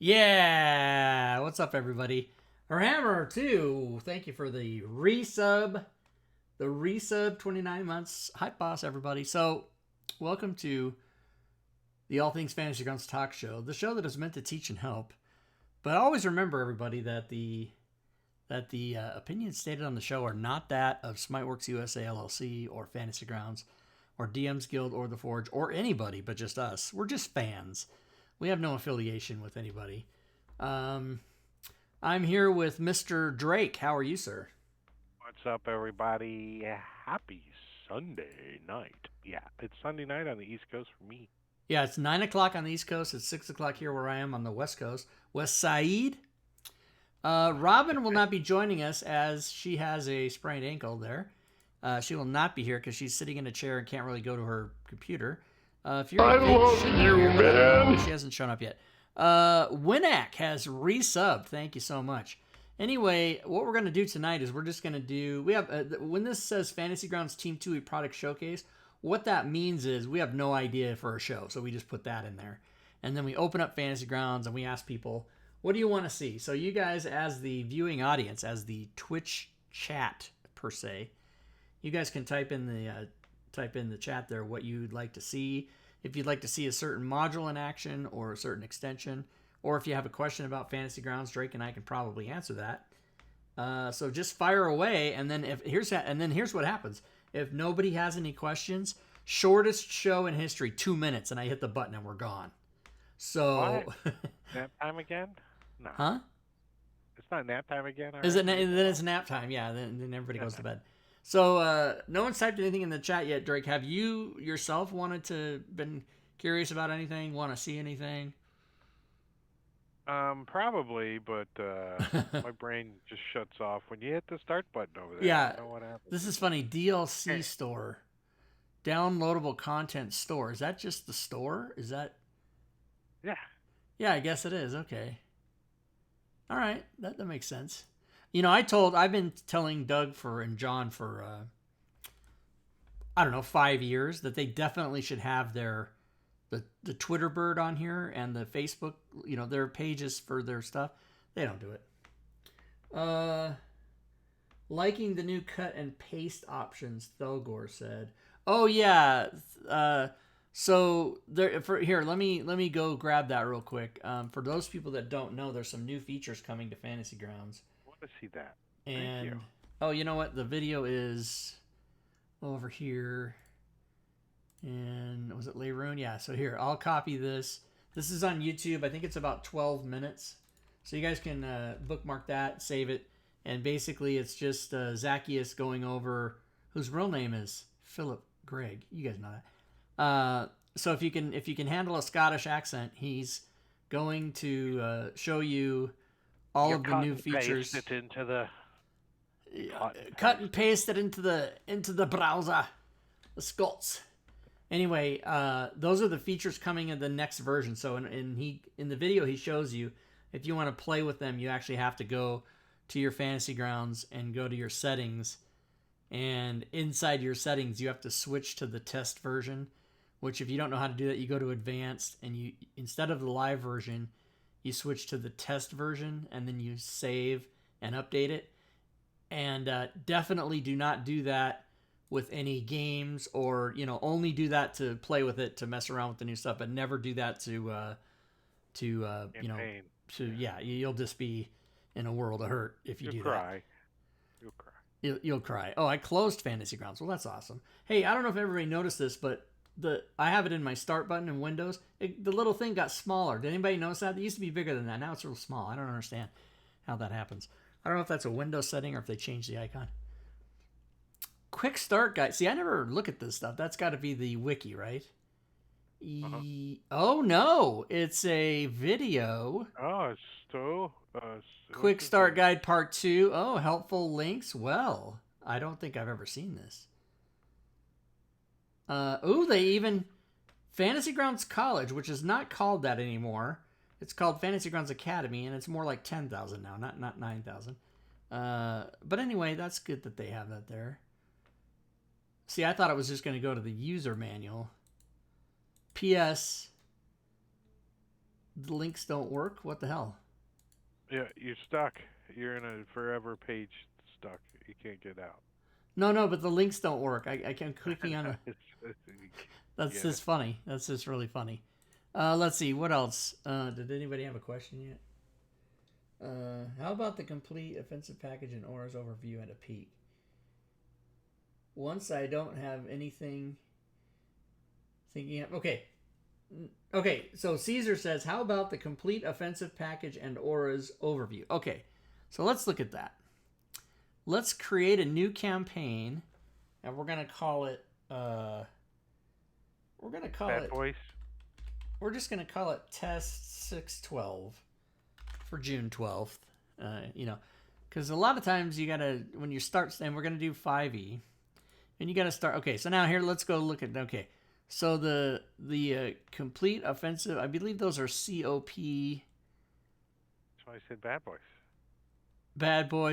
Yeah, what's up, everybody? Our Hammer too. Thank you for the resub. The resub 29 months. Hi, boss, everybody. So, welcome to the All Things Fantasy Grounds Talk Show, the show that is meant to teach and help. But always remember, everybody, that the opinions stated on the show are not that of Smiteworks USA LLC or Fantasy Grounds or DM's Guild or The Forge or anybody but just us. We're just fans. We have no affiliation with anybody. I'm here with Mr. Drake. How are you, sir? What's up, everybody? Happy Sunday night. Yeah, it's Sunday night on the East Coast for me. Yeah, it's 9 o'clock on the East Coast. It's 6 o'clock here where I am on the West Coast. West Side. Robin will not be joining us as she has a sprained ankle there. She will not be here because she's sitting in a chair and can't really go to her computer. If you're I love you, man. She hasn't shown up yet. Winak has resubbed. Thank you so much. Anyway, what we're going to do tonight is we're just going to do... We have when this says Fantasy Grounds Team Twohy Product Showcase, what that means is we have no idea for a show, so we just put that in there. And then we open up Fantasy Grounds and we ask people, what do you want to see? So you guys, as the viewing audience, as the Twitch chat, per se, you guys can type in the chat there what you'd like to see. If you'd like to see a certain module in action or a certain extension, or if you have a question about Fantasy Grounds, Drake and I can probably answer that. So just fire away, and then here's what happens. If nobody has any questions, shortest show in history, 2 minutes, and I hit the button and we're gone. So Nap time again? No. Huh? It's not nap time again? Is it? Then it's nap time. Yeah. Then everybody goes to bed. So no one's typed anything in the chat yet, Drake. Have you yourself been curious about anything? Want to see anything? Probably, but my brain just shuts off when you hit the start button over there. Yeah. I know what happens. This is funny. DLC store, downloadable content store. Is that just the store? Is that? Yeah. Yeah, I guess it is. Okay. All right, that makes sense. You know, I've been telling Doug and John for, I don't know, 5 years that they definitely should have the Twitter bird on here and the Facebook, their pages for their stuff. They don't do it. Liking the new cut and paste options, Thelgor said. Oh yeah. So here, let me go grab that real quick. For those people that don't know, there's some new features coming to Fantasy Grounds. I want to see that. And Thank you. Oh, you know what? The video is over here. And was it Leroon? Yeah. So here, I'll copy this. This is on YouTube. I think it's about 12 minutes. So you guys can bookmark that, save it, and basically it's just Zacchaeus going over, whose real name is Philip Gregg. You guys know that. So if you can handle a Scottish accent, he's going to show you all of the new features. Paste it into the cut and paste it into the browser, the Scots. Anyway, those are the features coming in the next version. So in the video he shows you, if you want to play with them, you actually have to go to your Fantasy Grounds and go to your settings, and inside your settings you have to switch to the test version. Which, if you don't know how to do that, you go to advanced, and you, instead of the live version, you switch to the test version, and then you save and update it. And definitely do not do that with any games, or only do that to play with it, to mess around with the new stuff, but never do that to you'll just be in a world of hurt if you do that. You'll cry. Oh, I closed Fantasy Grounds. Well, that's awesome. Hey, I don't know if everybody noticed this, but I have it in my start button in Windows. The little thing got smaller. Did anybody notice that? It used to be bigger than that. Now it's real small. I don't understand how that happens. I don't know if that's a Windows setting or if they changed the icon. Quick start guide. See, I never look at this stuff. That's got to be the wiki, right? Oh no, it's a video. Oh, it's still Quick start guide part 2. Oh, helpful links. Well, I don't think I've ever seen this. They even Fantasy Grounds College, which is not called that anymore. It's called Fantasy Grounds Academy, and it's more like 10,000 now, not 9,000. But anyway, that's good that they have that there. See, I thought it was just going to go to the user manual. P.S. The links don't work? What the hell? Yeah, you're stuck. You're in a forever page stuck. You can't get out. No, but the links don't work. I kept clicking on the... That's Get it. just funny. That's just really funny. Let's see. What else? Did anybody have a question yet? How about the complete offensive package and auras overview at a peak? Once I don't have anything thinking of... Okay, so Caesar says, how about the complete offensive package and auras overview? Okay, so let's look at that. Let's create a new campaign, and we're going to call it... Bad Boys. We're just going to call it Test 612 for June 12th. Because a lot of times you got to, when you start, and we're going to do 5e, and you got to start. Okay, so now here, let's go look at, okay. So the complete offensive, I believe those are COP. That's why I said Bad Boys.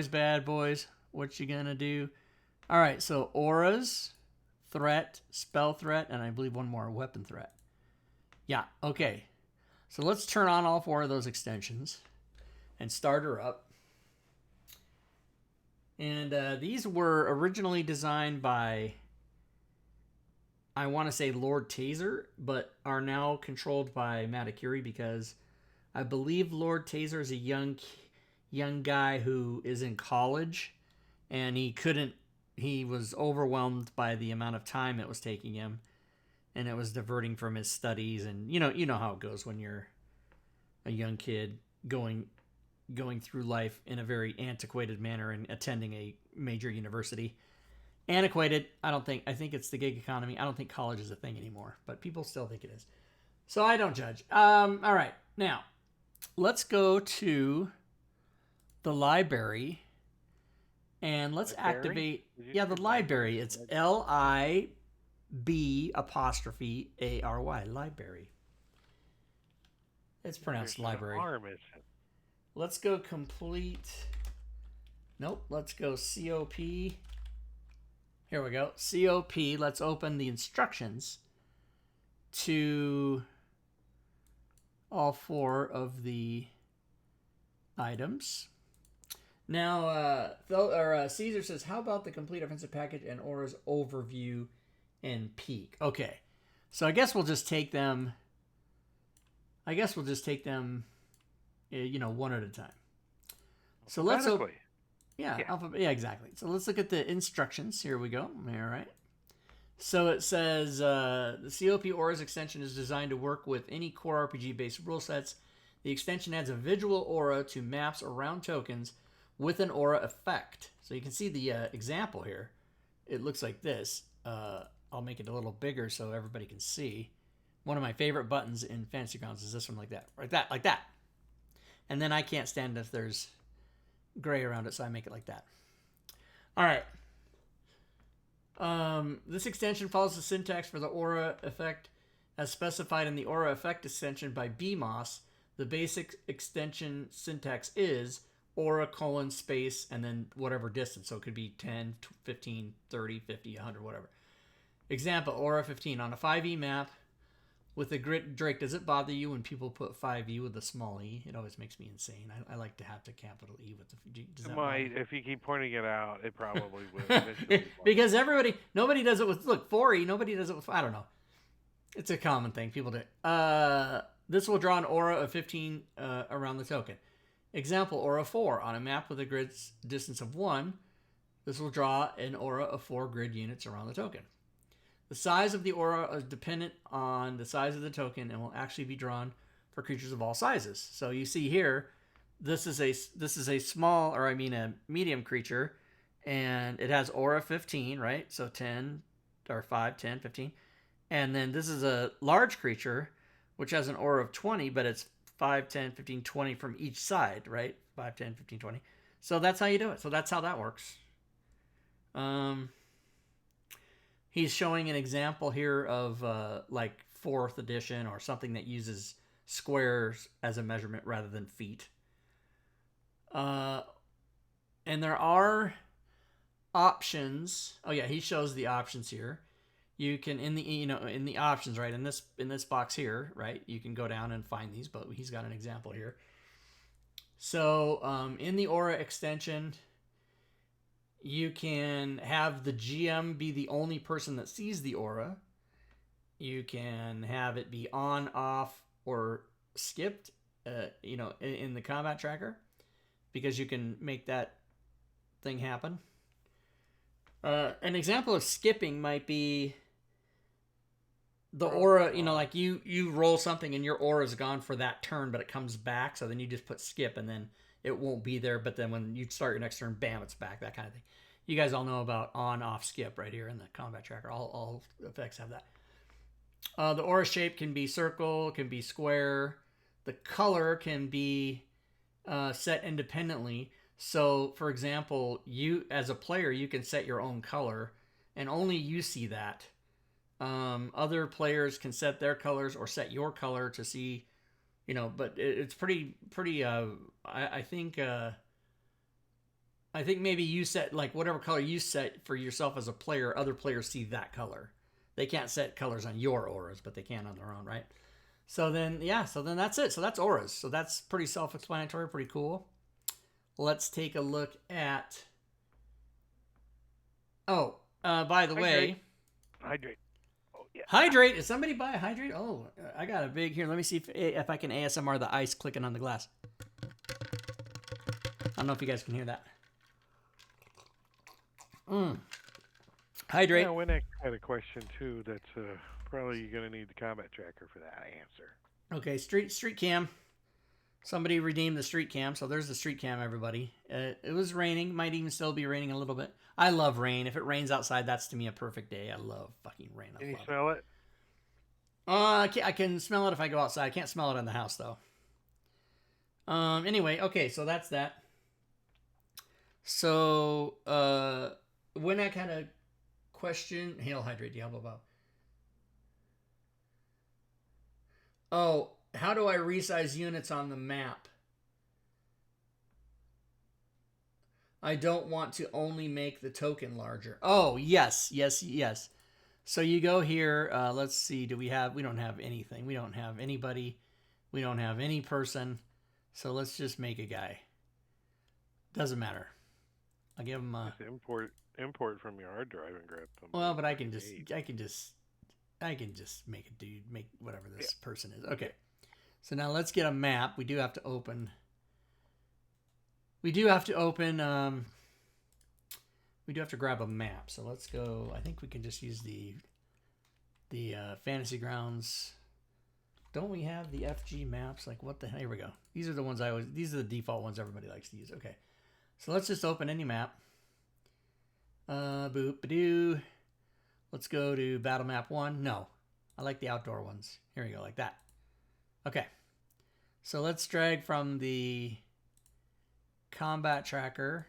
Bad boys. What you going to do? All right, so auras, threat, spell threat, and I believe one more, weapon threat. Yeah, okay. So let's turn on all 4 of those extensions and start her up. And these were originally designed by, I want to say Lord Taser, but are now controlled by Matakuri because I believe Lord Taser is a young guy who is in college, and he was overwhelmed by the amount of time it was taking him, and it was diverting from his studies. And you know how it goes when you're a young kid going through life in a very antiquated manner and attending a major university. Antiquated, I think it's the gig economy. I don't think college is a thing anymore, but people still think it is. So I don't judge. All right, now let's go to the library and let's activate. Yeah, the library. It's LIB'*ARY, library. It's pronounced library. Let's go complete. Nope, let's go COP. Here we go. COP. Let's open the instructions to all 4 of the items. Now, Caesar says, how about the complete offensive package and auras overview and peak? Okay, so I guess we'll just take them. One at a time. So let's open. Yeah, exactly. So let's look at the instructions. Here we go. All right. So it says the COP Auras extension is designed to work with any core RPG-based rule sets. The extension adds a visual aura to maps around tokens with an aura effect. So you can see the example here. It looks like this. I'll make it a little bigger so everybody can see. One of my favorite buttons in Fantasy Grounds is this one, like that. Like that. And then I can't stand if there's gray around it, so I make it like that. All right. This extension follows the syntax for the aura effect as specified in the aura effect extension by BMOS. The basic extension syntax is aura : space and then whatever distance. So it could be 10, 15, 30, 50, 100, whatever. Example, aura 15 on a 5e map with a grid. Drake, does it bother you when people put 5e with a small e? It always makes me insane. I like to have the capital E with the... Does that might, if you keep pointing it out, it probably will. Because nobody does it with, look, 4e, nobody does it with, I don't know. It's a common thing. People do. This will draw an aura of 15 around the token. Example, aura 4 on a map with a grid distance of 1. This will draw an aura of 4 grid units around the token. The size of the aura is dependent on the size of the token and will actually be drawn for creatures of all sizes. So you see here, this is a small, or I mean a medium creature, and it has aura 15, right? So 10 or 5, 10, 15. And then this is a large creature, which has an aura of 20, but it's 5, 10, 15, 20 from each side, right? 5, 10, 15, 20. So that's how you do it. So that's how that works. He's showing an example here of like 4th edition or something that uses squares as a measurement rather than feet. And there are options. Oh yeah, he shows the options here. you can in the options, right, in this box here, right, you can go down and find these, but he's got an example here. So in the aura extension, you can have the GM be the only person that sees the aura. You can have it be on, off, or skipped, in the combat tracker, because you can make that thing happen. An example of skipping might be the aura, like you roll something and your aura is gone for that turn, but it comes back, so then you just put skip and then it won't be there, but then when you start your next turn, bam, it's back, that kind of thing. You guys all know about on, off, skip right here in the combat tracker. All effects have that. The aura shape can be circle, can be square. The color can be set independently. So, for example, you as a player, you can set your own color, and only you see that. Other players can set their colors or set your color to see, but it's pretty. I think maybe you set like whatever color you set for yourself as a player, other players see that color. They can't set colors on your auras, but they can on their own, right? So then that's it. So that's auras. So that's pretty self-explanatory, pretty cool. Let's take a look at. Oh, by the way, hydrate. Oh yeah. Hydrate. Is somebody buy a hydrate? Oh, I got a big here. Let me see if I can ASMR the ice clicking on the glass. I don't know if you guys can hear that. Hydrate. Yeah, Winnick had a question too. That's probably you're gonna need the combat tracker for that answer. Okay, street cam. Somebody redeemed the street cam, so there's the street cam, everybody. It was raining. Might even still be raining a little bit. I love rain. If it rains outside, that's to me a perfect day. I love fucking rain. Can you smell it? I can smell it if I go outside. I can't smell it in the house, though. Anyway, okay, so that's that. So, Winnick had a question. Hail, hydrate, Diablo Bob. Oh, how do I resize units on the map? I don't want to only make the token larger. Oh, yes. So you go here. Let's see. We don't have anything. We don't have anybody. We don't have any person. So let's just make a guy. Doesn't matter. I'll give him a... Import from your hard drive and grab them. Well, but I can just make a dude, make whatever this person is. Okay. So now let's get a map. We do have to open. We do have to grab a map. So let's go. I think we can just use the Fantasy Grounds. Don't we have the FG maps? Like what the hell? Here we go. These are the ones these are the default ones everybody likes to use. Okay. So let's just open any map. Boop-a-doo. Let's go to Battle Map 1. No. I like the outdoor ones. Here we go, like that. Okay. So let's drag from the combat tracker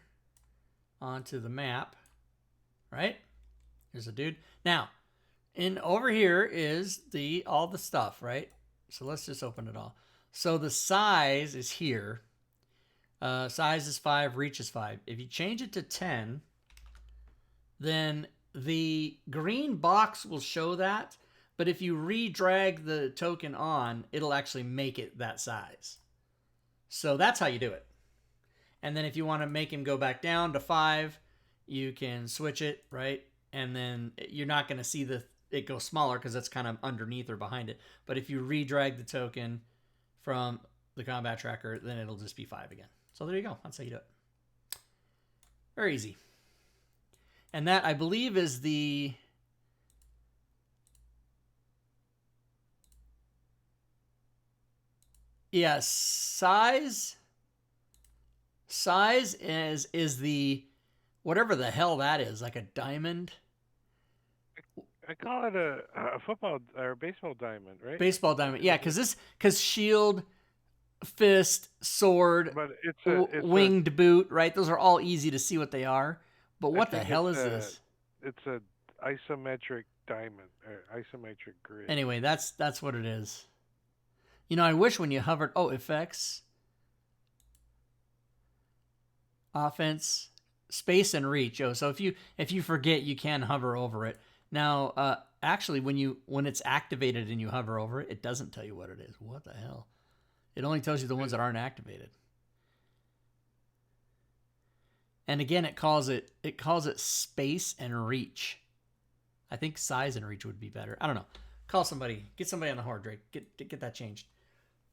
onto the map. Right? Here's a dude. Now, over here is all the stuff, right? So let's just open it all. So the size is here. Size is 5, reach is 5. If you change it to 10, then the green box will show that. But if you re-drag the token on, it'll actually make it that size. So that's how you do it. And then if you want to make him go back down to 5, you can switch it, right? And then you're not going to see it go smaller because it's kind of underneath or behind it. But if you re-drag the token from the combat tracker, then it'll just be 5 again. So there you go. That's how you do it. Very easy. And that, I believe, is the... Yeah, size is the... Whatever the hell that is, like a diamond. I call it a football or baseball diamond, right? Baseball diamond, yeah, because shield, fist, sword, but it's winged boot, right? Those are all easy to see what they are. But what the hell is this? It's a isometric diamond or isometric grid. Anyway, that's what it is. You know, I wish when you hovered. Oh, effects, offense, space, and reach. Oh, so if you forget, you can hover over it. Now, actually, when it's activated and you hover over it, it doesn't tell you what it is. What the hell? It only tells you the ones that aren't activated. And again, it calls it space and reach. I think size and reach would be better. I don't know. Call somebody. Get somebody on the horde, Drake. Get that changed.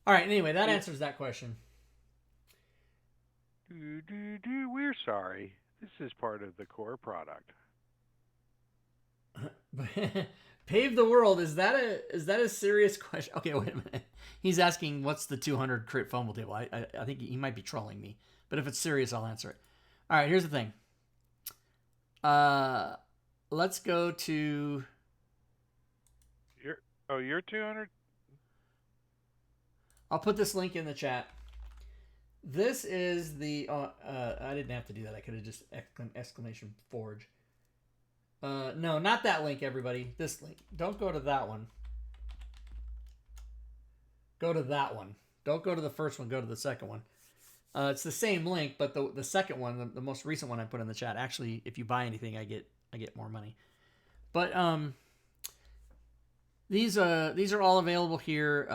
All right. Anyway, that answers that question. We're sorry. This is part of the core product. Pave the world. Is that a serious question? Okay, wait a minute. He's asking what's the 200 crit fumble table. I think he might be trolling me. But if it's serious, I'll answer it. All right, here's the thing. Let's go to... You're 200? I'll put this link in the chat. This is the... I didn't have to do that. I could have just exclamation forge. No, not that link, everybody. This link. Don't go to that one. Go to that one. Don't go to the first one. Go to the second one. It's the same link, but the second one, the most recent one I put in the chat. Actually, if you buy anything, I get more money. But these are all available here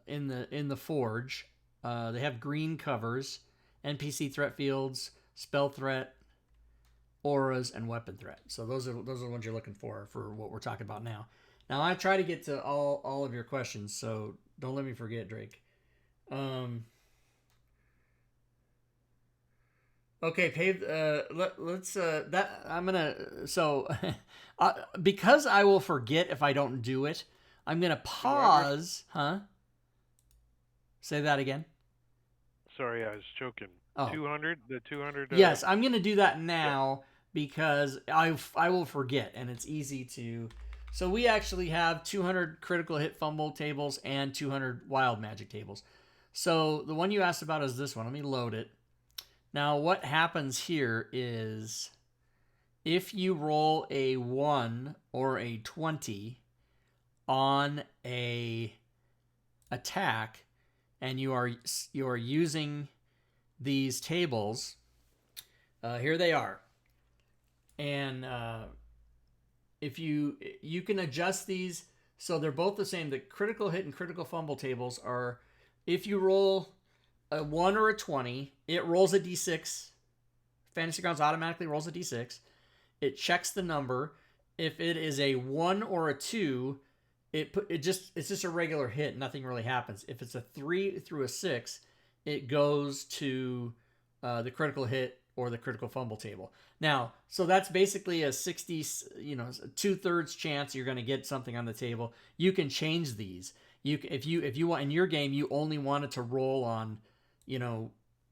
in the Forge. They have green covers, NPC threat fields, spell threat, auras, and weapon threat. So those are the ones you're looking for what we're talking about now. Now I try to get to all of your questions, so don't let me forget, Drake. Okay, Pave. Let's. That I'm gonna. So, because I will forget if I don't do it, I'm gonna pause. Huh? Say that again. Sorry, I was joking. Oh. 200. The 200. Yes, I'm gonna do that now because I will forget, and it's easy to. So we actually have 200 critical hit fumble tables and 200 wild magic tables. So the one you asked about is this one. Let me load it. Now, what happens here is if you roll a 1 or a 20 on a attack and you are using these tables, here they are. And if you can adjust these so they're both the same. The critical hit and critical fumble tables are if you roll a 1 or a 20, it rolls a d6. Fantasy Grounds automatically rolls a d6. It checks the number. If it is a 1 or a 2, it's just a regular hit. Nothing really happens. If it's a 3 through a 6, it goes to the critical hit or the critical fumble table. Now, so that's basically a 60, 2/3 chance you're going to get something on the table. You can change these. If you want in your game, you only wanted to roll on,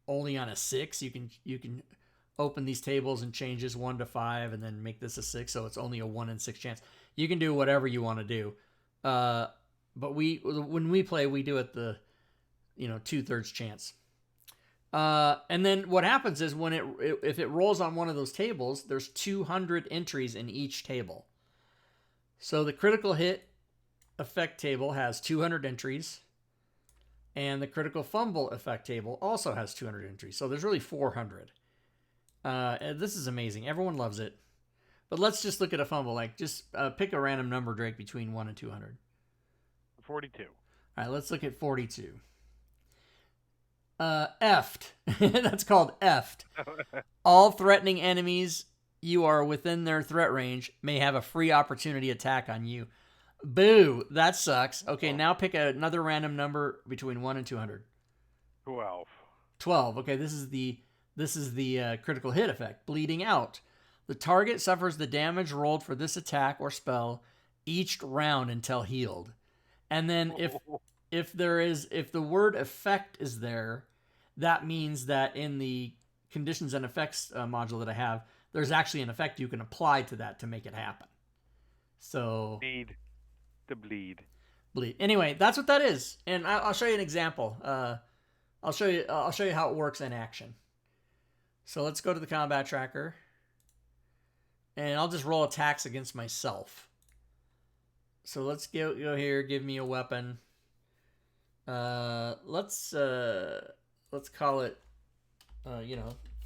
only on a 6. You can open these tables and change this 1 to 5 and then make this a 6, so it's only a 1 in 6 chance. You can do whatever you want to do. But when we play, we do it the 2/3 chance. And then what happens is if it rolls on one of those tables, there's 200 entries in each table. So the critical hit effect table has 200 entries, and the critical fumble effect table also has 200 entries. So there's really 400. This is amazing. Everyone loves it. But let's just look at a fumble. Just pick a random number, Drake, between 1 and 200. 42. All right, let's look at 42. Effed. That's called effed. All threatening enemies you are within their threat range may have a free opportunity attack on you. Boo. That sucks. Okay, now pick another random number between 1 and 200. 12. 12. Okay, this is the critical hit effect. Bleeding out. The target suffers the damage rolled for this attack or spell each round until healed. And then if the word effect is there, that means that in the conditions and effects module that I have, there's actually an effect you can apply to that to make it happen. So bleed. Anyway, that's what that is, and I'll show you an example. I'll show you how it works in action. So let's go to the combat tracker, and I'll just roll attacks against myself. So let's go here. Give me a weapon. Let's call it,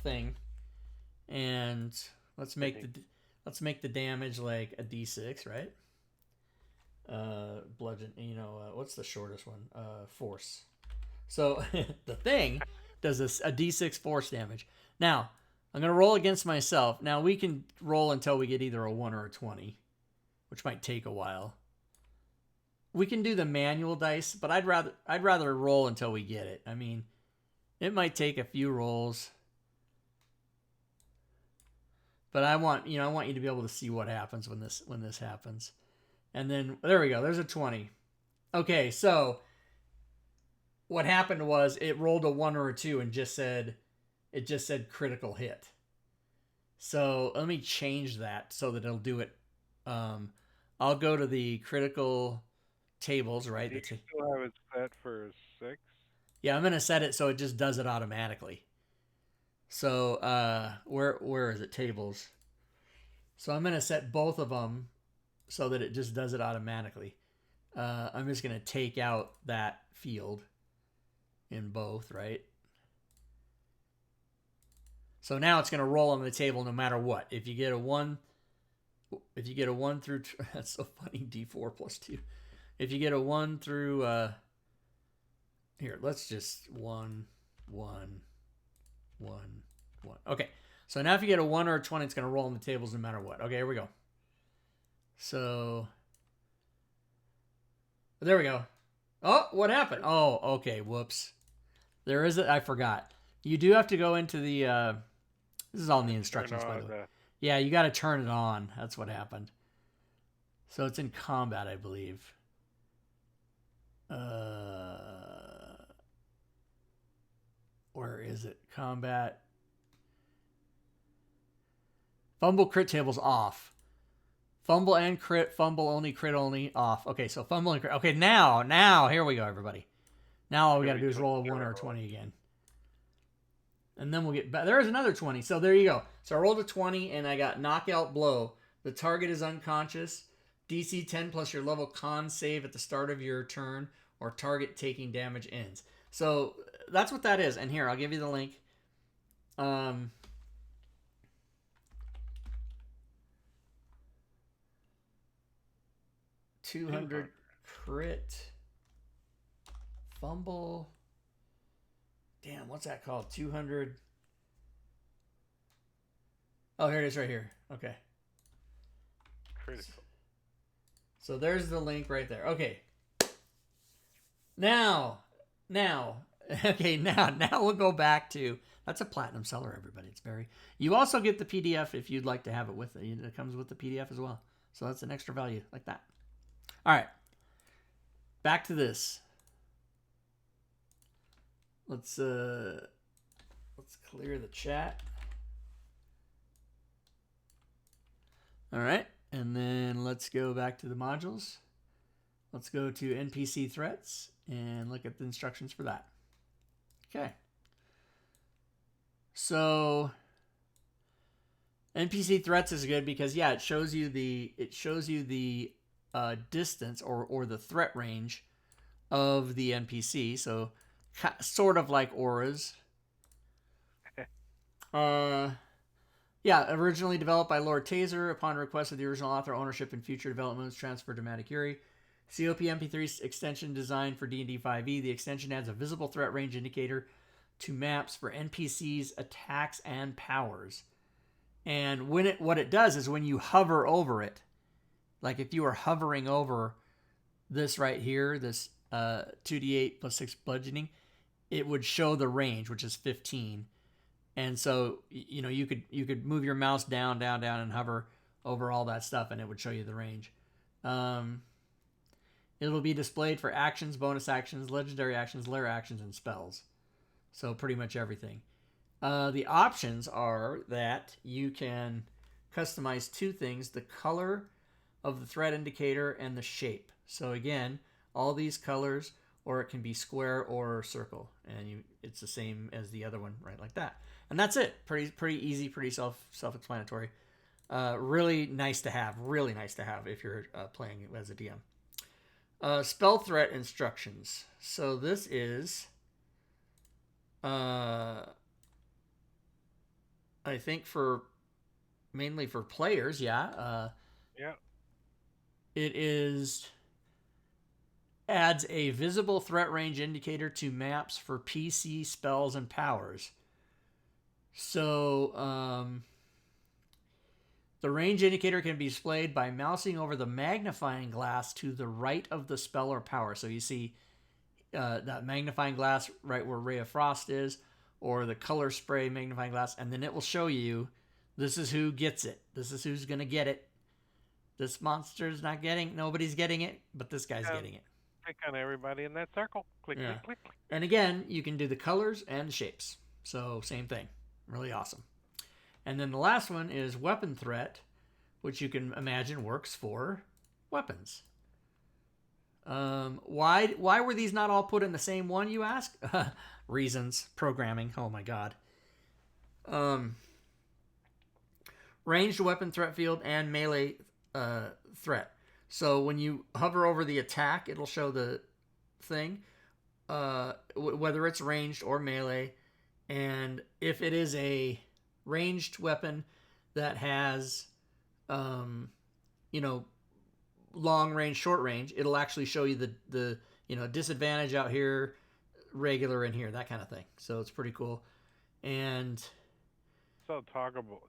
thing, and let's make the damage like a d6, right? bludgeon. What's the shortest one? Force. So the thing does a d6 force damage. Now I'm gonna roll against myself. Now we can roll until we get either a 1 or a 20, which might take a while. We can do the manual dice, but I'd rather roll until we get it. I mean, it might take a few rolls, but I want you to be able to see what happens when this happens. And then there we go. There's a 20. Okay, so what happened was it rolled a 1 or a 2 and just said critical hit. So let me change that so that it'll do it. I'll go to the critical tables, right? You still have it set for 6? Yeah, I'm gonna set it so it just does it automatically. So where is it? Tables. So I'm gonna set both of them so that it just does it automatically. I'm just gonna take out that field in both, right? So now it's gonna roll on the table no matter what. If you get a 1 through that's so funny. D4 plus 2. If you get a 1 through here, let's just 1, 1, 1, 1. Okay. So now if you get a 1 or a 20, it's going to roll on the tables no matter what. Okay, here we go. So there we go. Oh, what happened? Oh, okay. Whoops. There is I forgot. You do have to go into the this is all in the instructions, by the way. Yeah, you got to turn it on. That's what happened. So it's in combat, I believe. Where is it? Combat. Fumble crit tables off. Fumble and crit. Fumble only. Crit only. Off. Okay, so fumble and crit. Okay, now, here we go, everybody. Now all we got to do is roll a 1 or a 20 again. And then we'll get back. There's another 20. So there you go. So I rolled a 20 and I got knockout blow. The target is unconscious. DC 10 plus your level con save at the start of your turn or target taking damage ends. So that's what that is. And here, I'll give you the link. 200 crit. Fumble. Damn, what's that called? 200. Oh, here it is right here. Okay. Critical. So there's the link right there. Okay. Now we'll go back to, that's a platinum seller, everybody. It's very, you also get the PDF if you'd like to have it with it. It comes with the PDF as well. So that's an extra value like that. All right. Back to this. Let's clear the chat. All right. And then let's go back to the modules. Let's go to NPC threats and look at the instructions for that. Okay. So NPC threats is good because it shows you the distance or the threat range of the NPC. So sort of like auras. Originally developed by Lord Taser. Upon request of the original author, ownership and future developments transferred to Matic Yuri. COP MP3 extension designed for D&D 5e. The extension adds a visible threat range indicator to maps for NPCs, attacks, and powers. And what it does is when you hover over it, like if you were hovering over this right here, this 2d8 plus 6 bludgeoning, it would show the range, which is 15. And so, you could move your mouse down, and hover over all that stuff, and it would show you the range. It'll be displayed for actions, bonus actions, legendary actions, lair actions, and spells. So pretty much everything. The options are that you can customize two things: the color of the threat indicator and the shape. So again, all these colors, or it can be square or circle, and it's the same as the other one, right? Like that. And that's it. Pretty easy, pretty self-explanatory. Really nice to have. Really nice to have if you're playing as a DM. Spell threat instructions. So this is, I think mainly for players. Yeah. Yeah. It is adds a visible threat range indicator to maps for PC spells and powers. So, the range indicator can be displayed by mousing over the magnifying glass to the right of the spell or power. So you see that magnifying glass right where Ray of Frost is, or the color spray magnifying glass, and then it will show you this is who gets it. This is who's going to get it. This monster's not getting, nobody's getting it, but this guy's getting it. Click on everybody in that circle. Click, click, click, click. And again, you can do the colors and the shapes. So same thing. Really awesome. And then the last one is weapon threat, which you can imagine works for weapons. Why were these not all put in the same one, you ask? Reasons. Programming. Oh my god. Ranged weapon threat field and melee threat. So when you hover over the attack, it'll show the thing, whether it's ranged or melee. And if it is a ranged weapon that has, long range, short range, it'll actually show you the disadvantage out here, regular in here, that kind of thing. So it's pretty cool. And so toggable.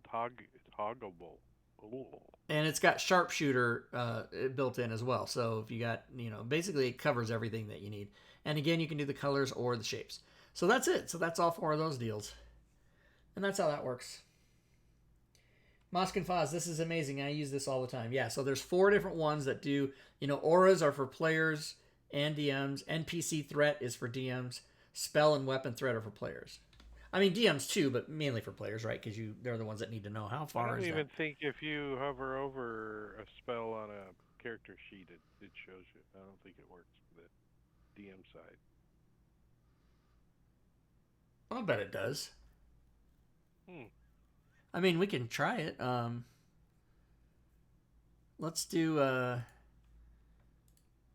Ooh. And it's got sharpshooter built in as well. So if you got, basically it covers everything that you need. And again, you can do the colors or the shapes. So that's it. So that's all 4 of those deals. And that's how that works. Mosk and Foz, this is amazing. I use this all the time. Yeah, so there's 4 different ones that do, auras are for players and DMs. NPC threat is for DMs. Spell and weapon threat are for players. I mean, DMs too, but mainly for players, right? Because they're the ones that need to know how far is that. I don't even think if you hover over a spell on a character sheet, it shows you. I don't think it works for the DM side. I'll bet it does. I mean, we can try it. Let's do.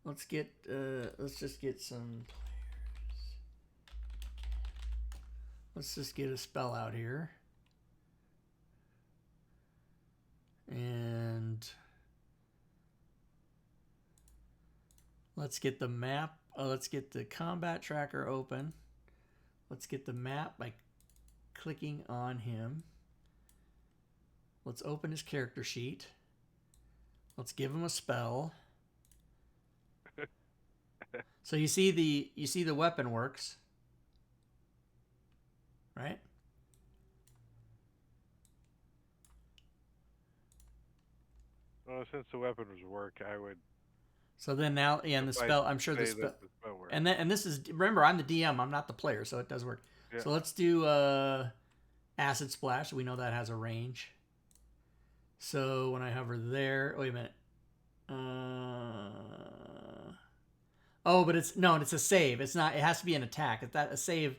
Let's just get some players. Let's just get a spell out here. And let's get the map. Let's get the combat tracker open. Let's get the map by clicking on him. Let's open his character sheet. Let's give him a spell. So you see the weapon works, right? Well, since the weapons work, I would. So then now, yeah, and the spell. I'm sure the spell. And this is, remember, I'm the DM. I'm not the player, so it does work. Yeah. So let's do acid splash. We know that has a range. So when I hover there, wait a minute. But it's a save. It's not. It has to be an attack. If that a save,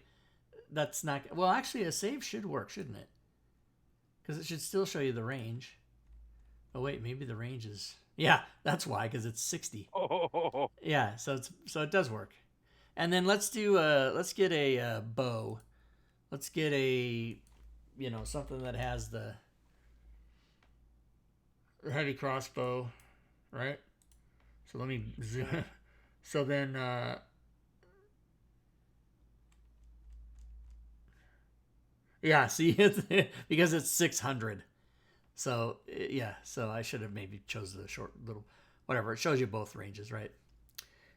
that's not. Well, actually, a save should work, shouldn't it? Because it should still show you the range. Oh wait, maybe the range is. Yeah, that's why, because it's 60. Oh. Yeah, so it does work. And then let's get a bow. Let's get a, something that has the heavy crossbow, right? So let me. So then. Yeah, see, because it's 600. So, yeah, so I should have maybe chose the short little, whatever. It shows you both ranges, right?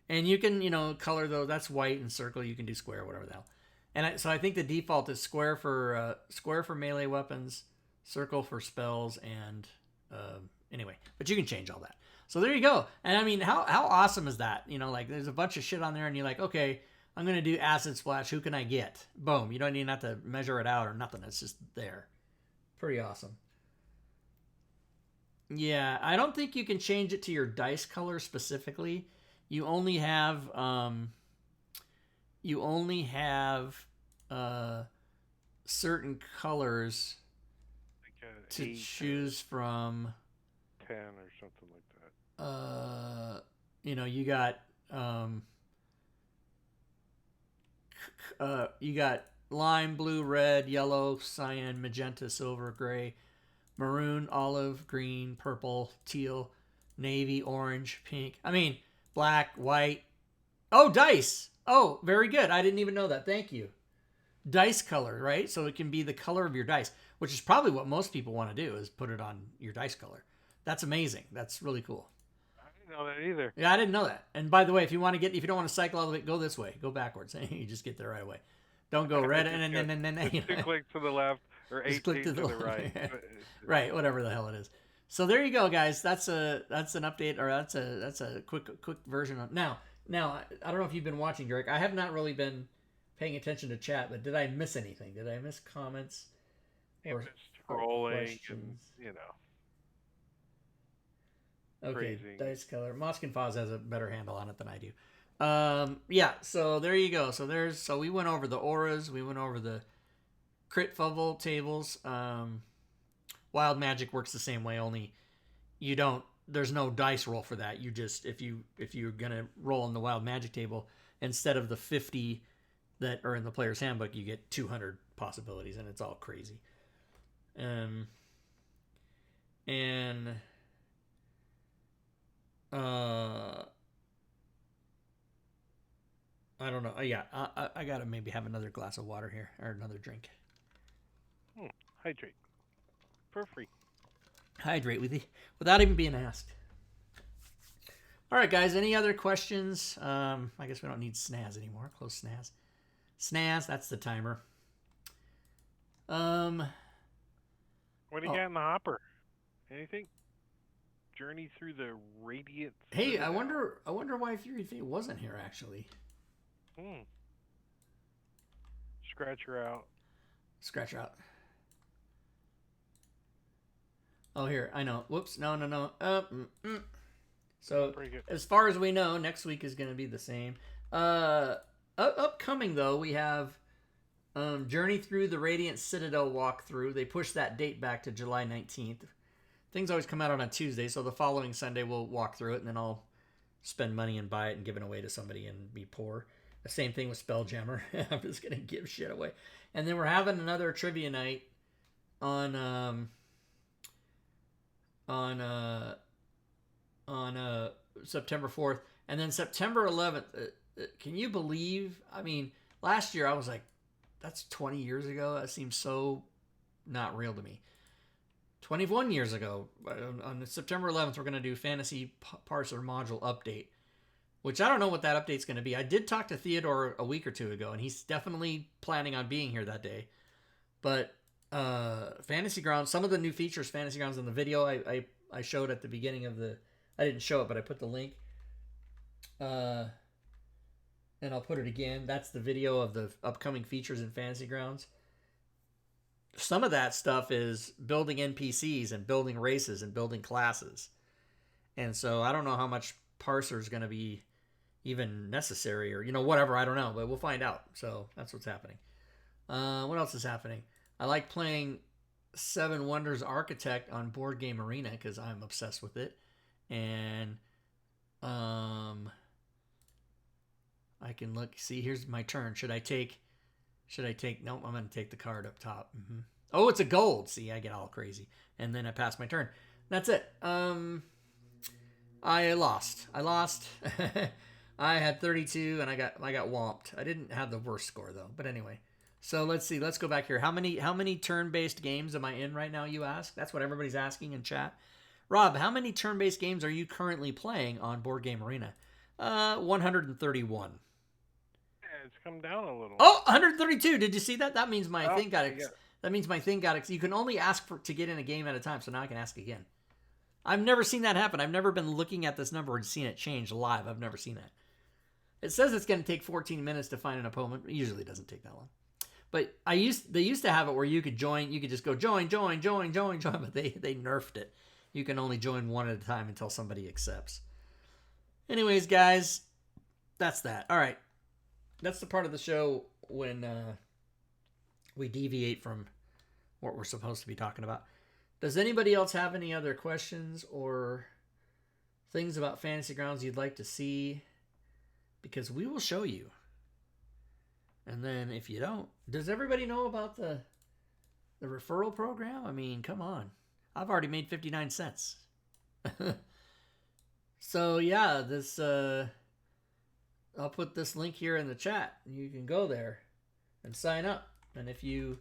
And you can, color though. That's white and circle. You can do square, whatever the hell. And so I think the default is square for melee weapons, circle for spells, and anyway. But you can change all that. So there you go. And I mean, how awesome is that? There's a bunch of shit on there, and you're like, okay, I'm going to do acid splash. Who can I get? Boom. You don't even have to measure it out or nothing. It's just there. Pretty awesome. Yeah, I don't think you can change it to your dice color specifically. You only have certain colors to choose from. 10 or something like that. You got lime, blue, red, yellow, cyan, magenta, silver, gray, maroon, olive, green, purple, teal, navy, orange, pink. I mean, black, white, Oh, dice. Oh, very good. I didn't even know that. Thank you. Dice color, right? So it can be the color of your dice, which is probably what most people want to do is put it on your dice color. That's amazing. That's really cool. I didn't know that either. Yeah, I didn't know that. And by the way, if you don't want to cycle all the way, go this way. Go backwards. You just get there right away. Don't go red and then. Two clicks to the left or Just 8 click to to the the right. Right, whatever the hell it is. So there you go, guys. That's an update, or that's a quick version of now. I don't know if you've been watching, Derek. I have not really been paying attention to chat, but did I miss anything? Did I miss comments or scrolling questions? And, Okay, crazy. dice color. Moskin Foz has a better handle on it than I do. Yeah. So there you go. So we went over the auras. We went over the crit fumble tables. Wild Magic works the same way, only you don't. There's no dice roll for that. You just if you're gonna roll on the Wild Magic table, instead of the 50 that are in the player's handbook, you get 200 possibilities, and it's all crazy. I don't know. Yeah, I gotta maybe have another glass of water here or another drink. Hydrate for free. Hydrate without even being asked. All right, guys. Any other questions? I guess we don't need snaz anymore. Close snaz. Snaz. That's the timer. What do you got in the hopper? Anything? Journey through the radiant. Hey, I wonder why Fury Fate wasn't here actually. Scratch her out. Scratch her out. Oh, here. I know. Whoops. No. So, as far as we know, next week is going to be the same. Upcoming, though, we have Journey Through the Radiant Citadel walkthrough. They pushed that date back to July 19th. Things always come out on a Tuesday, so the following Sunday we'll walk through it, and then I'll spend money and buy it and give it away to somebody and be poor. The same thing with Spelljammer. I'm just going to give shit away. And then we're having another trivia night on September 4th. And then September 11th, can you believe? I mean, last year I was like, that's 20 years ago. That seems so not real to me. 21 years ago, on September 11th, we're going to do Fantasy Parser Module Update, which I don't know what that update's going to be. I did talk to Theodore a week or two ago, and he's definitely planning on being here that day. But Fantasy Grounds, some of the new features, Fantasy Grounds in the video I showed at the beginning of the... I didn't show it, but I put the link. And I'll put it again. That's the video of the upcoming features in Fantasy Grounds. Some of that stuff is building NPCs and building races and building classes. And so I don't know how much parser is going to be even necessary or, whatever. I don't know, but we'll find out. So that's what's happening. What else is happening? I like playing Seven Wonders Architect on Board Game Arena because I'm obsessed with it. And I can look. See, here's my turn. Should I take? Nope, I'm going to take the card up top. Mm-hmm. Oh, it's a gold. See, I get all crazy. And then I pass my turn. That's it. I lost. I had 32 and I got whomped. I didn't have the worst score though. But anyway. So let's see. Let's go back here. How many turn-based games am I in right now, you ask? That's what everybody's asking in chat. Rob, how many turn-based games are you currently playing on Board Game Arena? 131. It's come down a little. Oh, 132. Did you see that? That means my thing got you can only ask to get in a game at a time, so now I can ask again. I've never seen that happen. I've never been looking at this number and seen it change live. I've never seen that. It says it's going to take 14 minutes to find an opponent. It usually doesn't take that long. But they used to have it where you could join, you could just go join, but they nerfed it. You can only join one at a time until somebody accepts. Anyways, guys, that's that. All right. That's the part of the show when we deviate from what we're supposed to be talking about. Does anybody else have any other questions or things about Fantasy Grounds you'd like to see? Because we will show you. And then if you don't, does everybody know about the referral program? I mean, come on. I've already made 59 cents. So yeah, this I'll put this link here in the chat. You can go there and sign up. And if you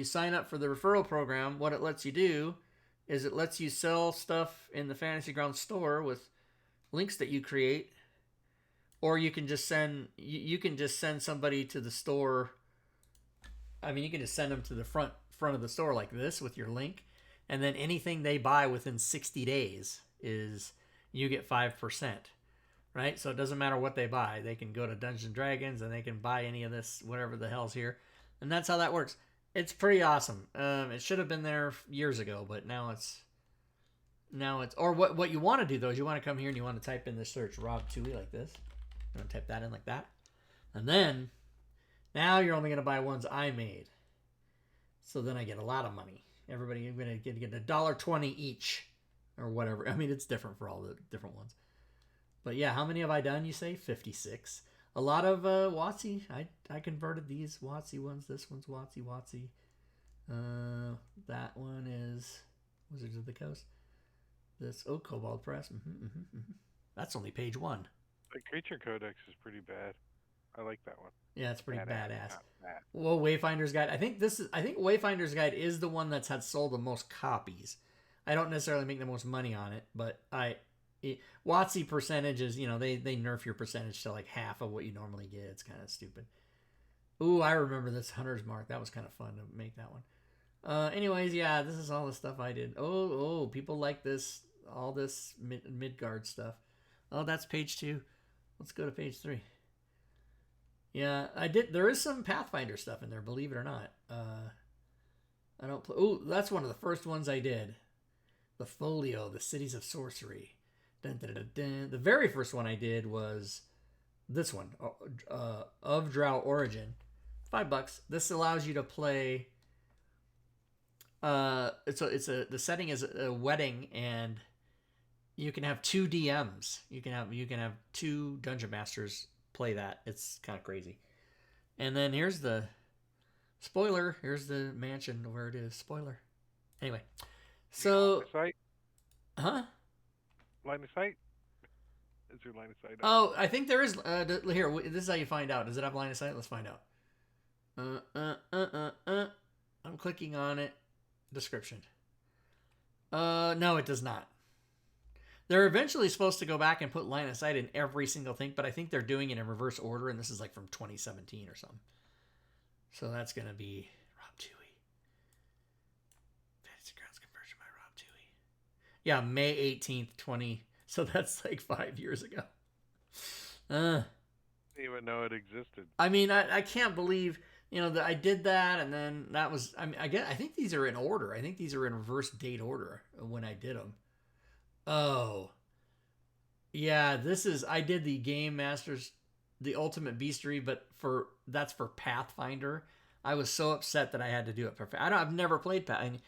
sign up for the referral program, what it lets you do is it lets you sell stuff in the Fantasy Grounds store with links that you create, or you can just send somebody to the store. I mean, you can just send them to the front of the store like this with your link, and then anything they buy within 60 days is you get 5%, right? So it doesn't matter what they buy. They can go to Dungeons and Dragons and they can buy any of this, whatever the hell's here, and that's how that works. It's pretty awesome. It should have been there years ago, but now it's. Or what you want to do though is you want to come here and you want to type in the search Rob Twohy like this. You want to type that in like that, and then now you're only going to buy ones I made. So then I get a lot of money. Everybody, I'm going to get $1.20 each, or whatever. I mean, it's different for all the different ones. But yeah, how many have I done? You say 56. A lot of WotC. I converted these WotC ones. This one's WotC. That one is Wizards of the Coast. This Cobalt Press. That's only page 1. The Creature Codex is pretty bad. I like that one. Yeah, it's pretty badass. Well, Wayfinder's Guide. I think Wayfinder's Guide is the one that's had sold the most copies. I don't necessarily make the most money on it, but WotC percentages, they nerf your percentage to like half of what you normally get. It's kind of stupid. Ooh, I remember this Hunter's Mark. That was kind of fun to make that one. Anyways, yeah, this is all the stuff I did. Oh, people like this, all this Midgard stuff. Oh, that's page 2. Let's go to page 3. Yeah, I did. There is some Pathfinder stuff in there, believe it or not. I don't play. Oh, that's one of the first ones I did. The Folio, the Cities of Sorcery. Dun, dun, dun, dun. The very first one I did was this one, of Drow Origin. $5. This allows you to play. The setting is a wedding, and you can have 2 DMs. You can have 2 dungeon masters play that. It's kind of crazy. And then here's the spoiler. Here's the mansion where it is. Spoiler. Anyway, so Line of sight? huh? Line of sight? Is there line of sight? Oh, I think there is. Here, this is how you find out. Does it have line of sight? Let's find out. I'm clicking on it. Description. No, it does not. They're eventually supposed to go back and put line of sight in every single thing, but I think they're doing it in reverse order, and this is like from 2017 or something. So that's going to be Rob Twohy. Fantasy Grounds conversion by Rob Twohy. Yeah, May 18th, 20. So that's like 5 years ago. Didn't even know it existed. I mean, I can't believe, that I did that, and then that was, I think these are in order. I think these are in reverse date order when I did them. Oh, yeah, I did the Game Masters, the Ultimate Beastery, but that's for Pathfinder. I was so upset that I had to do it. I've never played Pathfinder.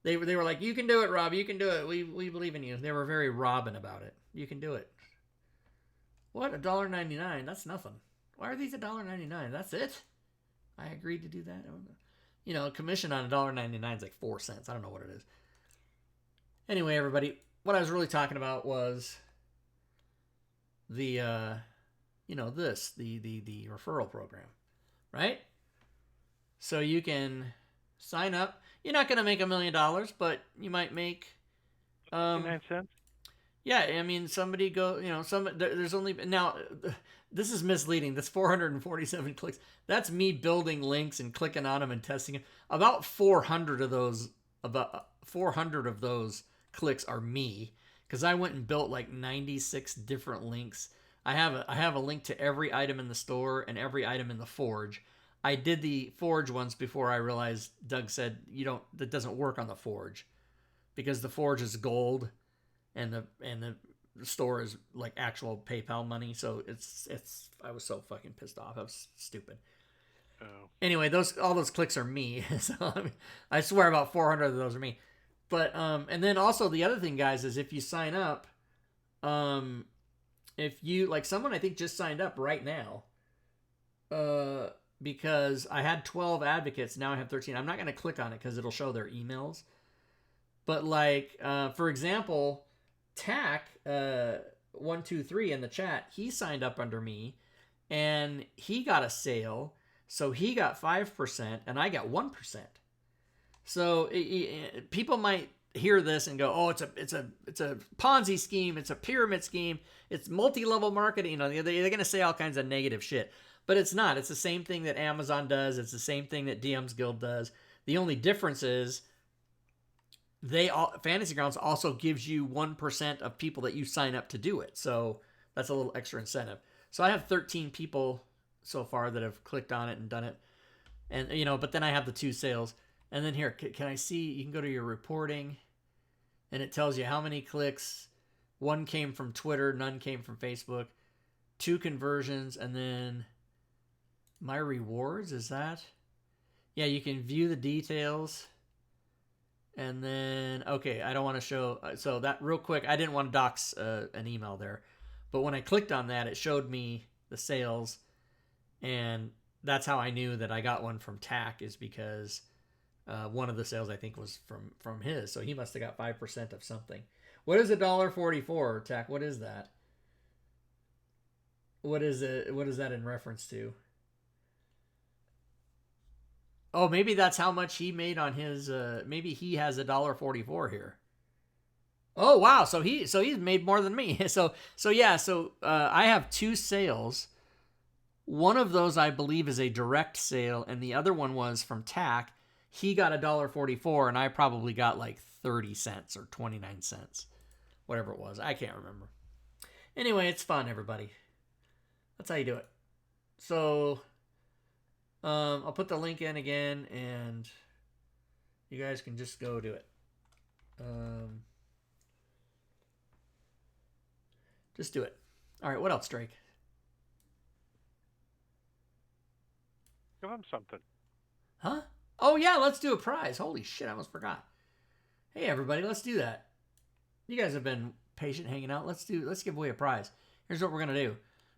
They were like, you can do it, Rob, you can do it. We believe in you. They were very Robin about it. You can do it. What, $1.99? That's nothing. Why are these $1.99? That's it? I agreed to do that. Commission on $1.99 is like 4 cents. I don't know what it is. Anyway, everybody, what I was really talking about was the the referral program, right? So you can sign up. You're not going to make $1 million, but you might make 9 cents. Yeah, I mean, somebody there's only now. This is misleading. This 447 clicks. That's me building links and clicking on them and testing them. About 400 of those clicks are me, because I went and built like 96 different links. I have a link to every item in the store and every item in the forge. I did the forge once before I realized Doug said that doesn't work on the forge, because the forge is gold and the store is like actual PayPal money. So I was so fucking pissed off. I was stupid. Oh. Anyway, all those clicks are me. So I swear about 400 of those are me. But and then also the other thing, guys, is if you sign up, if you like someone I think just signed up right now, because I had 12 advocates, now I have 13. I'm not going to click on it because it'll show their emails. But like for example, Tack 123 in the chat, he signed up under me, and he got a sale, so he got 5%, and I got 1%. So people might hear this and go, "Oh, it's a Ponzi scheme, it's a pyramid scheme, it's multi-level marketing." They're going to say all kinds of negative shit, but it's not. It's the same thing that Amazon does. It's the same thing that DM's Guild does. The only difference is Fantasy Grounds also gives you 1% of people that you sign up to do it. So that's a little extra incentive. So I have 13 people so far that have clicked on it and done it. And, but then I have the 2 sales. And then here, can I see, you can go to your reporting and it tells you how many clicks. 1 came from Twitter, none came from Facebook, 2 conversions, and then my rewards, is that? Yeah, you can view the details. And then, okay, I don't want to show, so that real quick, I didn't want to dox an email there. But when I clicked on that, it showed me the sales. And that's how I knew that I got one from TAC, is because one of the sales I think was from his. So he must have got 5% of something. What is $1.44, TAC? What is that? What is it? What is that in reference to? Oh, maybe that's how much he made on his. Maybe he has $1.44 here. Oh wow! So he's made more than me. So yeah. So I have 2 sales. One of those I believe is a direct sale, and the other one was from TAC. He got $1.44, and I probably got like 30 cents or 29 cents, whatever it was. I can't remember. Anyway, it's fun, everybody. That's how you do it. So. I'll put the link in again, and you guys can just go do it. Just do it. All right, what else, Drake? Give him something. Huh? Oh, yeah, let's do a prize. Holy shit, I almost forgot. Hey, everybody, let's do that. You guys have been patient hanging out. Let's give away a prize. Here's what we're going to do.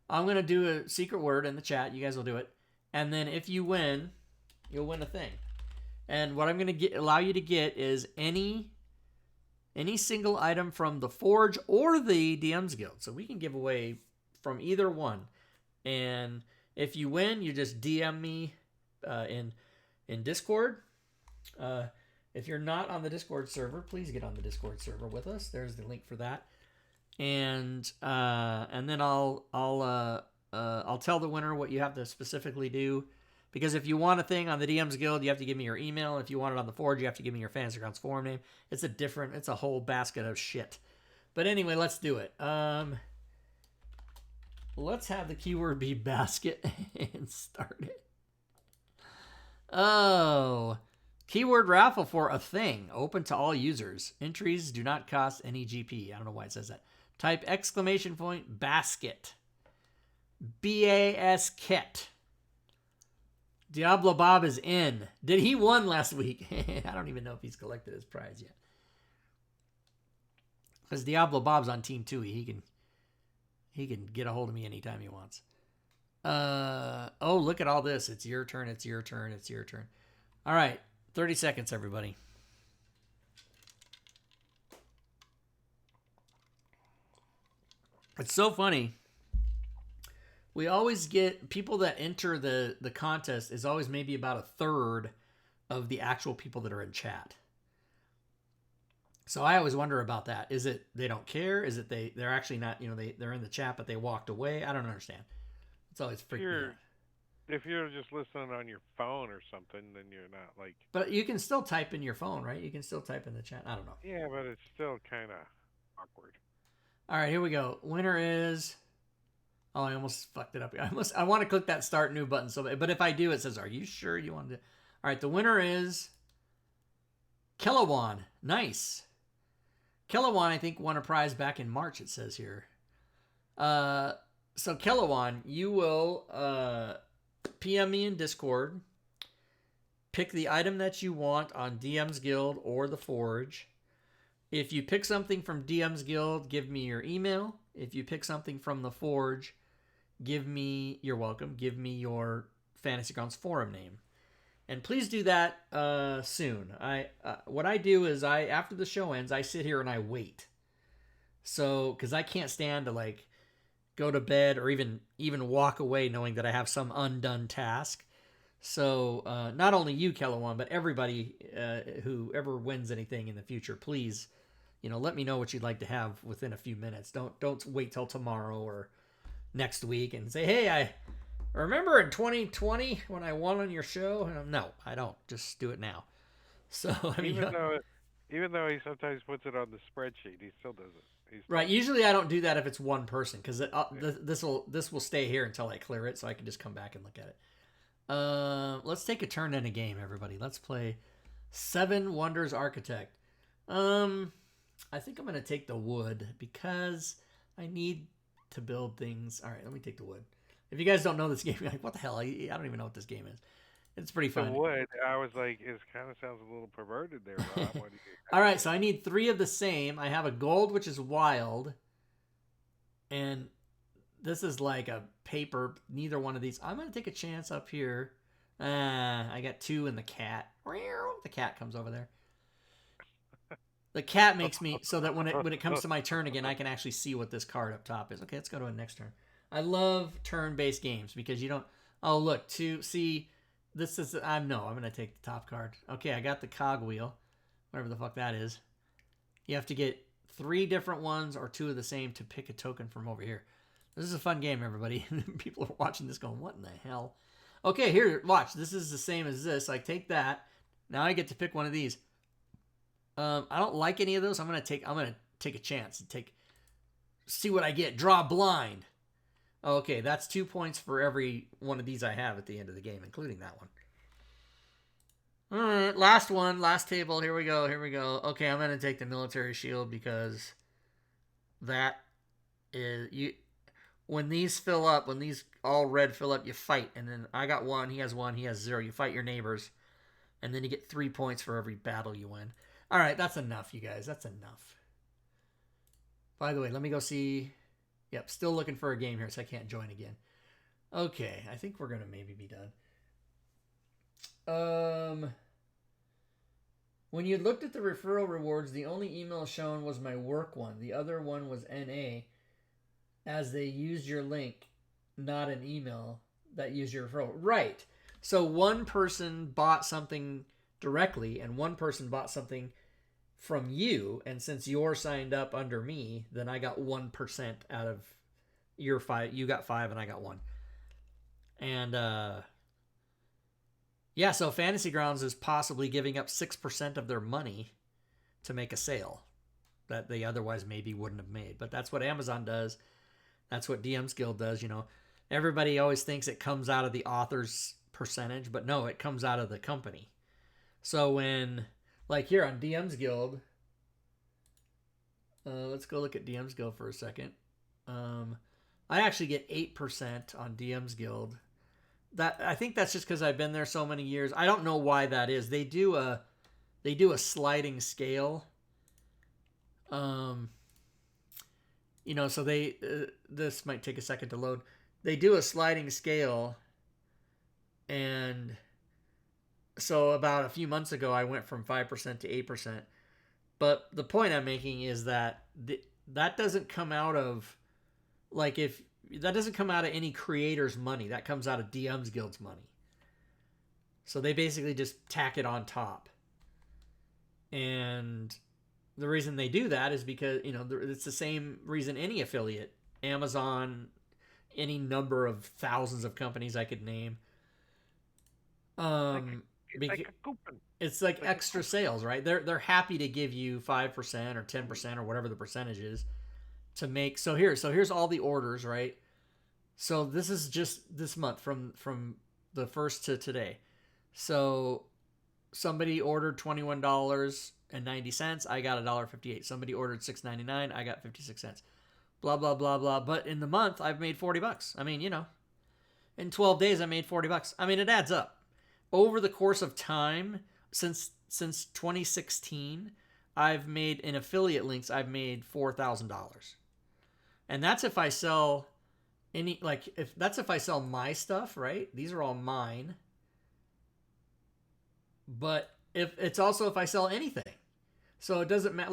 I'm going to do a secret word in the chat. You guys will do it. And then if you win, you'll win a thing. And what I'm going to allow you to get is any single item from the Forge or the DM's Guild. So we can give away from either one. And if you win, you just DM me in Discord. If you're not on the Discord server, please get on the Discord server with us. There's the link for that. And then I'll tell the winner what you have to specifically do, because if you want a thing on the DM's Guild, you have to give me your email. If you want it on the Forge, you have to give me your Fantasy Grounds forum name. It's a whole basket of shit. But anyway, let's do it. Let's have the keyword be basket and start it. Oh, keyword raffle for a thing, open to all users. Entries do not cost any GP. I don't know why it says that. Type !basket. BAS-KET. Diablo Bob is in. Did he won last week? I don't even know if he's collected his prize yet. Because Diablo Bob's on Team Twohy. He can get a hold of me anytime he wants. Oh, look at all this. It's your turn. It's your turn. It's your turn. All right. 30 seconds, everybody. It's so funny. We always get people that enter the contest is always maybe about a third of the actual people that are in chat. So I always wonder about that. Is it they don't care? Is it they're actually not, they're in the chat, but they walked away? I don't understand. It's always freaking me out. If you're just listening on your phone or something, then you're not like... But you can still type in your phone, right? You can still type in the chat. I don't know. Yeah, but it's still kind of awkward. All right, here we go. Winner is... Oh, I almost fucked it up. I want to click that start new button. But if I do, it says, are you sure you want to... All right, the winner is... Kellawan. Nice. Kellawan, I think, won a prize back in March, it says here. So, Kellawan, you will PM me in Discord. Pick the item that you want on DM's Guild or the Forge. If you pick something from DM's Guild, give me your email. If you pick something from the Forge, you're welcome, give me your Fantasy Grounds forum name. And please do that soon. What I do is after the show ends, I sit here and I wait. So, because I can't stand to go to bed or even walk away knowing that I have some undone task. So not only you, Kellowan, but everybody who ever wins anything in the future, please, let me know what you'd like to have within a few minutes. Don't wait till tomorrow or next week and say, hey, I remember in 2020 when I won on your show. No, I don't. Just do it now. So I mean, even though he sometimes puts it on the spreadsheet, he still does it. Right. Usually I don't do that if it's one person because this will stay here until I clear it, so I can just come back and look at it. Let's take a turn in a game, everybody. Let's play Seven Wonders Architect. I think I'm gonna take the wood because I need to build things. All right, let me take the wood. If you guys don't know this game, you're like, what the hell? I don't even know what this game is. It's pretty fun. The wood, I was like, it kind of sounds a little perverted there, Rob. All right, so I need 3 of the same. I have a gold, which is wild, and this is like a paper. Neither one of these. I'm gonna take a chance up here. I got 2 in the cat. The cat comes over there. The cat makes me so that when it comes to my turn again, I can actually see what this card up top is. Okay, let's go to the next turn. I love turn-based games because you don't. Oh, look, this is. I'm gonna take the top card. Okay, I got the cogwheel, whatever the fuck that is. You have to get 3 different ones or 2 of the same to pick a token from over here. This is a fun game, everybody. People are watching this going, what in the hell? Okay, here, watch. This is the same as this. I take that. Now I get to pick one of these. I don't like any of those. I'm gonna take a chance and see what I get. Draw blind. Okay, that's 2 points for every one of these I have at the end of the game, including that one. All right, last one, last table. Here we go. Okay, I'm gonna take the military shield because that is you. When these fill up, when these all red fill up, you fight, and then I got 1. He has 1. He has 0. You fight your neighbors, and then you get 3 points for every battle you win. All right, that's enough, you guys. That's enough. By the way, let me go see. Yep, still looking for a game here, so I can't join again. Okay, I think we're going to maybe be done. When you looked at the referral rewards, the only email shown was my work one. The other one was NA, as they used your link, not an email that used your referral. Right. So one person bought something directly, and one person bought something from you, and since you're signed up under me, then I got 1% out of your 5. You got 5 and I got 1. And yeah, so Fantasy Grounds is possibly giving up 6% of their money to make a sale that they otherwise maybe wouldn't have made. But that's what Amazon does. That's what DM's Guild does, Everybody always thinks it comes out of the author's percentage, but no, it comes out of the company. So when, like here on DM's Guild, let's go look at DM's Guild for a second. I actually get 8% on DM's Guild. I think that's just because I've been there so many years. I don't know why that is. They do a sliding scale. So they this might take a second to load. They do a sliding scale, and so about a few months ago, I went from 5% to 8%. But the point I'm making is that that doesn't come out of, that doesn't come out of any creator's money. That comes out of DM's Guild's money. So they basically just tack it on top. And the reason they do that is because, it's the same reason any affiliate, Amazon, any number of thousands of companies I could name. It's like a coupon. It's like extra sales, right? They're happy to give you 5% or 10% or whatever the percentage is to make. So here's all the orders, right? So this is just this month from the 1st to today. So somebody ordered $21.90. I got $1.58. Somebody ordered $6.99. I got 56 cents. Blah blah blah blah. But in the month, I've made $40. I mean, in 12 days, I made $40. I mean, it adds up. Over the course of time, since 2016, I've made in affiliate links. I've made $4,000, and that's if I sell if I sell my stuff, right? These are all mine. But if it's also if I sell anything, so it doesn't matter.